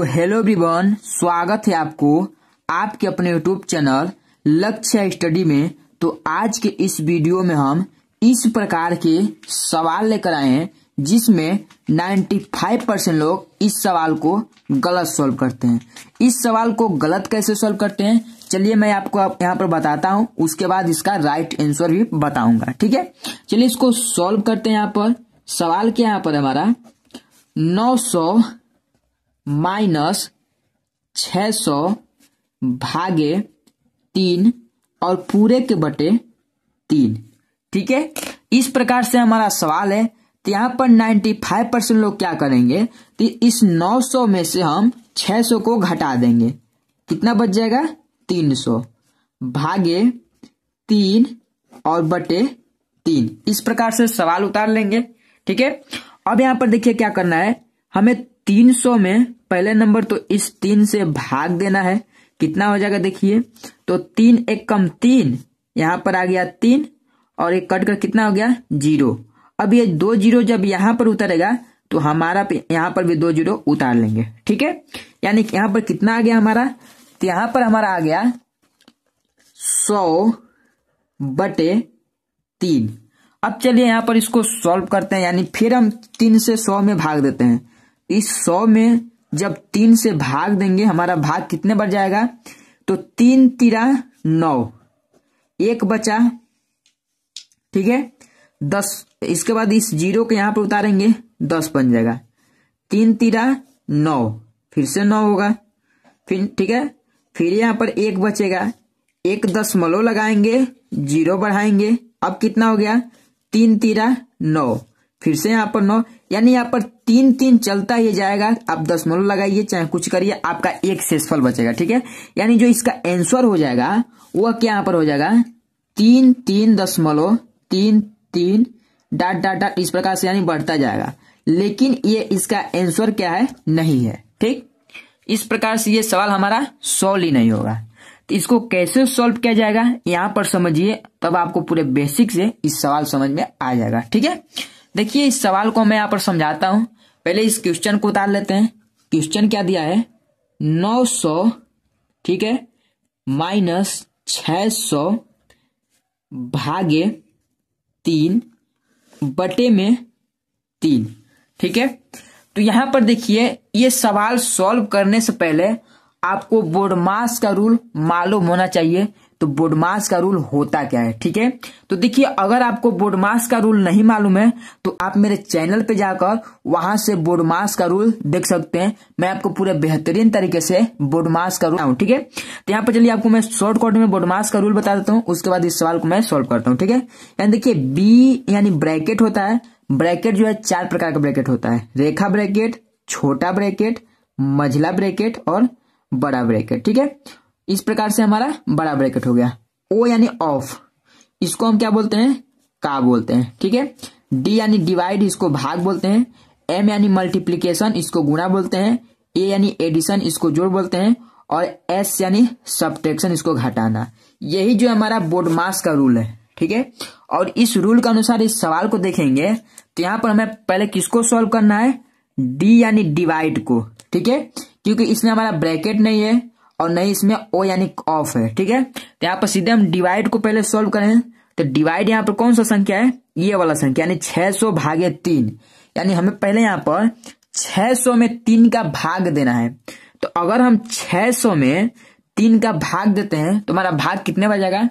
तो hello everyone, स्वागत है आपको आपके अपने यूट्यूब चैनल लक्ष्य स्टडी में। तो आज के इस वीडियो में हम इस प्रकार के सवाल लेकर आए हैं जिसमें 95% लोग इस सवाल को गलत सॉल्व करते हैं। इस सवाल को गलत कैसे सॉल्व करते हैं चलिए मैं आपको यहाँ पर बताता हूँ, उसके बाद इसका राइट आंसर भी बताऊंगा। ठीक है, चलिए इसको सॉल्व करते हैं। यहाँ पर सवाल क्या यहाँ पर हमारा 900 माइनस 600 भागे 3 और पूरे के बटे 3। ठीक है, इस प्रकार से हमारा सवाल है। तो यहाँ पर 95% लोग क्या करेंगे, तो इस 900 में से हम 600 को घटा देंगे, कितना बच जाएगा 300 भागे 3 और बटे 3। इस प्रकार से सवाल उतार लेंगे। ठीक है, अब यहाँ पर देखिए क्या करना है, हमें 300 में पहले नंबर तो इस 3 से भाग देना है। कितना हो जाएगा देखिए, तो 3 एक कम 3, यहाँ पर आ गया 3 और एक कट कर कितना हो गया 0। अब ये 2 0 जब यहाँ पर उतरेगा तो हमारा यहाँ पर भी 2 0 उतार लेंगे। ठीक है, यानी यहाँ पर कितना आ गया हमारा, तो यहाँ पर हमारा आ गया 100 बटे 3। अब चलिए यहाँ पर इसको सॉल्व करते हैं, यानी फिर हम 3 से 100 में भाग देते हैं। इस 100 में जब 3 से भाग देंगे हमारा भाग कितने बढ़ जाएगा, तो 3 तिरा 9, एक बचा। ठीक है, 10। इसके बाद इस 0 को यहाँ पर उतारेंगे 10 बन जाएगा। 3 तिरा 9, फिर से 9 होगा। फिर ठीक है, फिर यहाँ पर 1 बचेगा, 1 दशमलव लगाएंगे, 0 बढ़ाएंगे। अब कितना हो गया 3 तिरा 9, फिर से यहाँ पर 9, यानी यहाँ पर 3 3 चलता ही जाएगा। आप दशमलव लगाइए चाहे कुछ करिए, आपका एक शेषफल बचेगा। ठीक है, यानी जो इसका आंसर हो जाएगा वह क्या यहाँ पर हो जाएगा 3 3 दशमलव 3 3 डाट डाट डाट, इस प्रकार से यानी बढ़ता जाएगा। लेकिन ये इसका आंसर क्या है, नहीं है। ठीक, इस प्रकार से ये सवाल हमारा सॉल्व ही नहीं होगा। तो इसको कैसे सॉल्व किया जाएगा यहाँ पर समझिए, तब आपको पूरे बेसिक से इस सवाल समझ में आ जाएगा। ठीक है, देखिए इस सवाल को मैं यहाँ पर समझाता हूं। पहले इस क्वेश्चन को उतार लेते हैं। क्वेश्चन क्या दिया है, 900 ठीक है माइनस 600 भागे 3 बटे में 3। ठीक है, तो यहां पर देखिए ये सवाल सॉल्व करने से पहले आपको बोडमास का रूल मालूम होना चाहिए। तो बोडमास का रूल होता क्या है। ठीक है, तो देखिए अगर आपको बोडमास का रूल नहीं मालूम है तो आप मेरे चैनल पे जाकर वहां से बोडमास का रूल देख सकते हैं। मैं आपको पूरे बेहतरीन तरीके से बोडमास का रूल। ठीक है, तो यहाँ पर चलिए आपको मैं शॉर्टकट में बोडमास का रूल बता देता हूँ, उसके बाद इस सवाल को मैं सॉल्व करता हूँ। ठीक है, यानी देखिए बी यानी ब्रैकेट होता है। ब्रैकेट जो है 4 प्रकार का ब्रैकेट होता है, रेखा ब्रैकेट, छोटा ब्रैकेट, मझला ब्रैकेट और बड़ा ब्रैकेट। ठीक है, इस प्रकार से हमारा बड़ा ब्रैकेट हो गया। ओ यानी ऑफ, इसको हम क्या बोलते हैं, का बोलते हैं। ठीक है, डी यानी डिवाइड, इसको भाग बोलते हैं। एम यानी मल्टीप्लीकेशन, इसको गुणा बोलते हैं। ए यानी एडिशन, इसको जोड़ बोलते हैं। और एस यानी सब्ट्रैक्शन, इसको घटाना। यही जो हमारा बोडमास का रूल है। ठीक है, और इस रूल के अनुसार इस सवाल को देखेंगे तो यहाँ पर हमें पहले किसको सॉल्व करना है, डी यानी डिवाइड को। ठीक है, क्योंकि इसमें हमारा ब्रैकेट नहीं है और नहीं इसमें ओ यानी ऑफ है। ठीक है, तो यहाँ पर सीधे हम डिवाइड को पहले सॉल्व करें। तो डिवाइड यहाँ पर कौन सा संख्या है, ये वाला संख्या, यानी 600 भागे 3। यानी हमें पहले यहाँ पर 600 में 3 का भाग देना है। तो अगर हम 600 में 3 का भाग देते हैं तो हमारा भाग कितने बच जाएगा,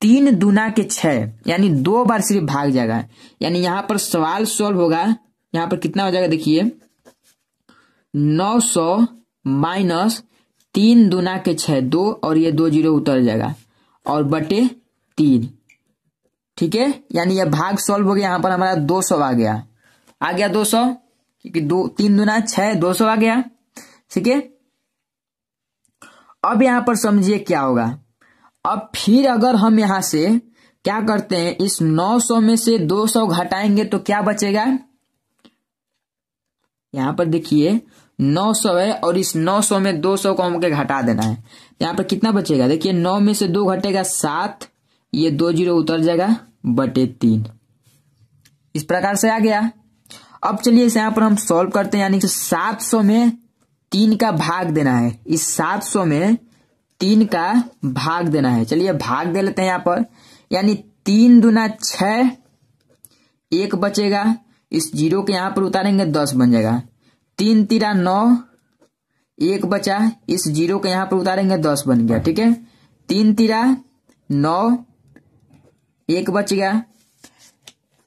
3 दूना के 6, यानी 2 बार सिर्फ भाग जाएगा। यानी यहाँ पर सवाल सॉल्व होगा, यहाँ पर कितना हो जाएगा देखिए 900 माइनस 3 दूना के 6, 2 और ये 2 0 उतर जाएगा और बटे 3। ठीक है, यानी यह भाग सॉल्व हो गया। यहाँ पर हमारा 200 आ गया 200, क्योंकि 3 दूना 6, 200 आ गया। ठीक है, अब यहाँ पर समझिए क्या होगा। अब फिर अगर हम यहाँ से क्या करते हैं, इस 900 में से 200 घटाएंगे तो क्या बचेगा, यहाँ पर देखिए 900 है और इस 900 में 200 को हमको घटा देना है। यहाँ पर कितना बचेगा, देखिए 9 में से 2 घटेगा 7, ये 2 0 उतर जाएगा बटे 3। इस प्रकार से आ गया। अब चलिए इसे यहाँ पर हम सॉल्व करते हैं, यानी कि 700 में 3 का भाग देना है, इस 700 में 3 का भाग देना है। चलिए भाग दे लेते हैं यहाँ पर, यानी 3 दूना 6, 1 बचेगा, इस 0 के यहाँ पर उतारेंगे 10 बन जाएगा। 3 तिरा 9, 1 बचा, इस 0 के यहाँ पर उतारेंगे 10 बन गया। ठीक है, 3 तिरा 9, 1 बच गया,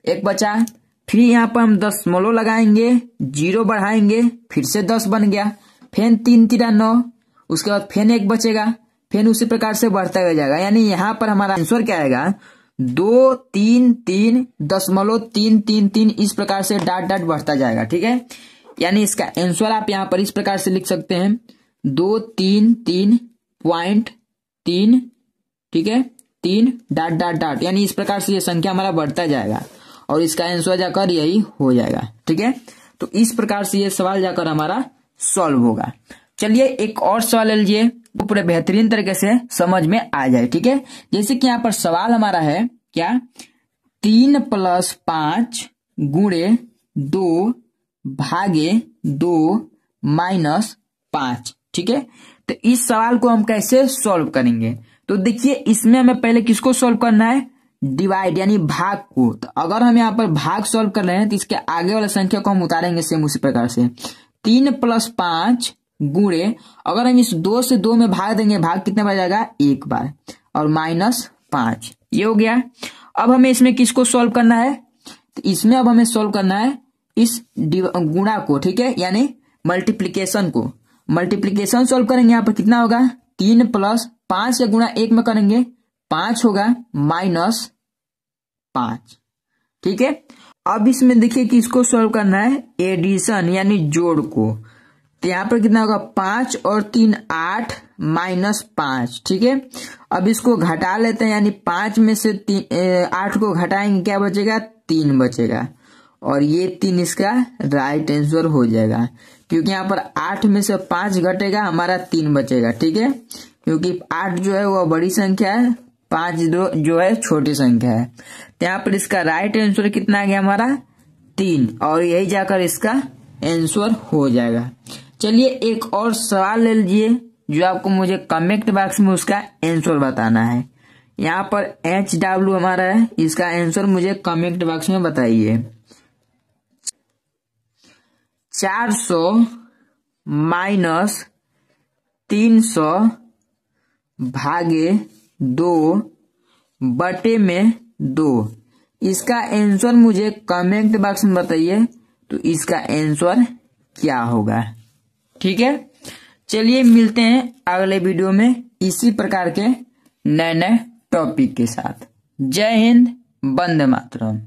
1 बचा, फिर यहाँ पर हम दशमलव लगाएंगे, 0 बढ़ाएंगे, फिर से 10 बन गया, फिर 3 तिरा 9, उसके बाद फिर 1 बचेगा, फिर उसी प्रकार से बढ़ता हुआ जाएगा। यानी यहाँ पर हमारा आंसर क्या आएगा, 233.333, इस प्रकार से डाट डाट बढ़ता जाएगा। ठीक है, यानी इसका आंसर आप यहाँ पर इस प्रकार से लिख सकते हैं, 233.3, ठीक है, 3 डाट डाट डाट, यानी इस प्रकार से ये संख्या हमारा बढ़ता जाएगा और इसका आंसर जाकर यही हो जाएगा। ठीक है, तो इस प्रकार से ये सवाल जाकर हमारा सॉल्व होगा। चलिए एक और सवाल ले लीजिए, तो पूरे बेहतरीन तरीके से समझ में आ जाए। ठीक है, जैसे कि यहाँ पर सवाल हमारा है क्या, 3 + 5 गुणे 2 भागे 2 - 5। ठीक है, तो इस सवाल को हम कैसे सॉल्व करेंगे, तो देखिए इसमें हमें पहले किसको सॉल्व करना है, डिवाइड यानी भाग को। तो अगर हम यहाँ पर भाग सॉल्व कर रहे हैं तो इसके आगे वाला संख्या को हम उतारेंगे सेम उसी प्रकार से, 3 + 5 गुणे, अगर हम इस 2 से 2 में भाग देंगे, भाग कितने बार जाएगा, 1 बार, और -5, ये हो गया। अब हमें इसमें किसको सॉल्व करना है, तो इसमें अब हमें सॉल्व करना है इस गुणा को। ठीक है, यानी मल्टीप्लीकेशन को, मल्टीप्लीकेशन सॉल्व करेंगे। यहाँ पर कितना होगा, 3 + 5 से गुणा 1 में करेंगे 5 होगा, -5। ठीक है, अब इसमें देखिए कि इसको सॉल्व करना है एडिशन यानी जोड़ को, तो यहाँ पर कितना होगा, 5 और 3 8 -5। ठीक है, अब इसको घटा लेते हैं, यानी 5 में से 8 को घटाएंगे, क्या बचेगा, 3 बचेगा, और ये 3 इसका राइट आंसर हो जाएगा, क्योंकि यहाँ पर 8 में से 5 घटेगा, हमारा 3 बचेगा। ठीक है, क्योंकि 8 जो है वो बड़ी संख्या है, 5 जो है छोटी संख्या है, तो यहाँ पर इसका राइट आंसर कितना आ गया, हमारा 3, और यही जाकर इसका आंसर हो जाएगा। चलिए एक और सवाल ले लीजिए, जो आपको मुझे कमेंट बॉक्स में उसका आंसर बताना है। यहाँ पर HW हमारा है, इसका आंसर मुझे कमेंट बॉक्स में बताइए। 400 - 300 भागे 2 बटे में 2, इसका आंसर मुझे कमेंट बॉक्स में बताइए, तो इसका आंसर क्या होगा। ठीक है, चलिए मिलते हैं अगले वीडियो में इसी प्रकार के नए नए टॉपिक के साथ। जय हिंद, वंदे मातरम।